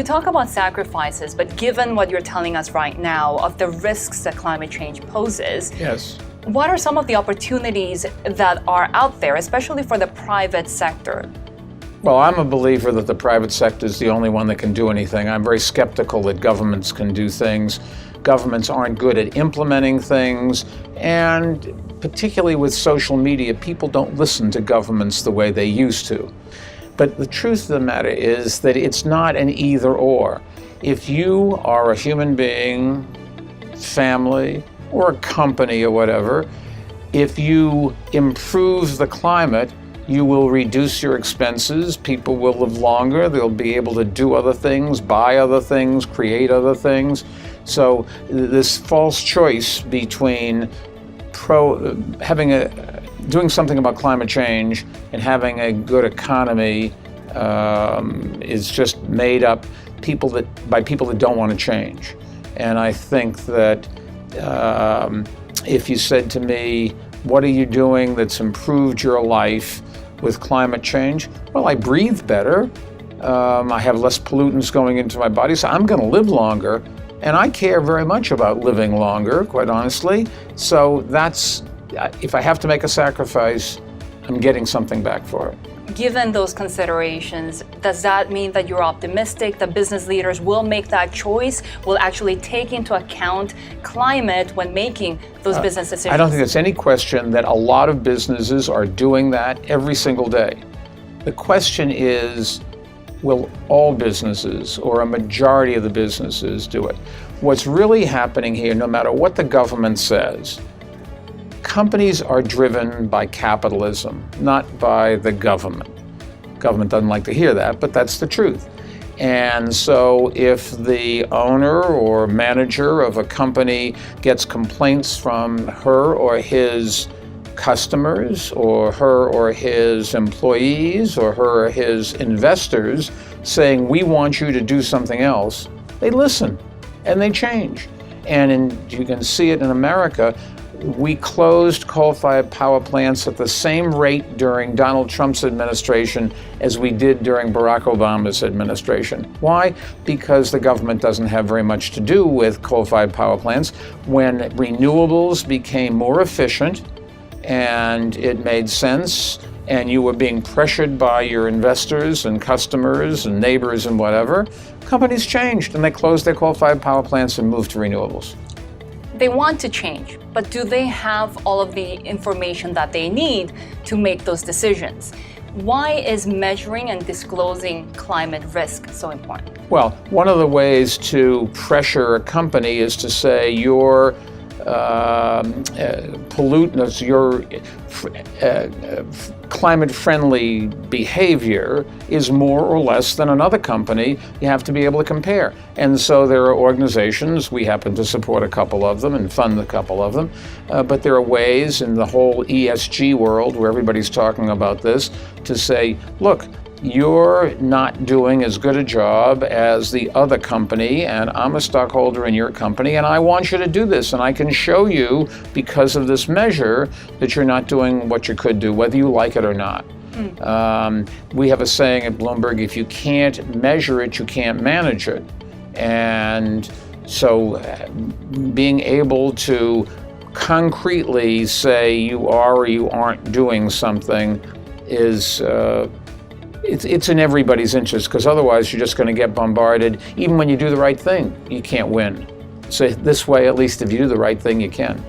talk about sacrifices, but given what you're telling us right now of the risks that climate change poses, yes, what are some of the opportunities that are out there, especially for the private sector? Well, I'm a believer that the private sector is the only one that can do anything. I'm very skeptical that governments can do things. Governments aren't good at implementing things, and particularly with social media, people don't listen to governments the way they used to. But the truth of the matter is that it's not an either or. If you are a human being, family, or a company or whatever, if you improve the climate, you will reduce your expenses, people will live longer, they'll be able to do other things, buy other things, create other things. So this false choice between doing something about climate change and having a good economy is just made up by people that don't want to change. And I think that if you said to me, what are you doing that's improved your life with climate change? Well, I breathe better. I have less pollutants going into my body, so I'm going to live longer. And I care very much about living longer, quite honestly. So if I have to make a sacrifice, I'm getting something back for it. Given those considerations, does that mean that you're optimistic that business leaders will make that choice, will actually take into account climate when making those business decisions? I don't think there's any question that a lot of businesses are doing that every single day. The question is, will all businesses or a majority of the businesses do it? What's really happening here, no matter what the government says, companies are driven by capitalism, not by the government. Government doesn't like to hear that, but that's the truth. And so if the owner or manager of a company gets complaints from her or his customers, or her or his employees, or her or his investors saying, we want you to do something else, they listen and they change. And you can see it in America. We closed coal-fired power plants at the same rate during Donald Trump's administration as we did during Barack Obama's administration. Why? Because the government doesn't have very much to do with coal-fired power plants. When renewables became more efficient and it made sense, and you were being pressured by your investors and customers and neighbors and whatever, companies changed and they closed their coal-fired power plants and moved to renewables. They want to change, but do they have all of the information that they need to make those decisions? Why is measuring and disclosing climate risk so important? Well, one of the ways to pressure a company is to say your pollutants, your climate-friendly behavior is more or less than another company. You have to be able to compare. And so there are organizations, we happen to support a couple of them and fund a couple of them, but there are ways in the whole ESG world where everybody's talking about this to say, look, you're not doing as good a job as the other company, and I'm a stockholder in your company, and I want you to do this, and I can show you, because of this measure, that you're not doing what you could do, whether you like it or not. We have a saying at Bloomberg, if you can't measure it, you can't manage it. And so being able to concretely say you are or you aren't doing something is it's in everybody's interest, because otherwise you're just going to get bombarded. Even when you do the right thing, you can't win. So this way, at least if you do the right thing, you can.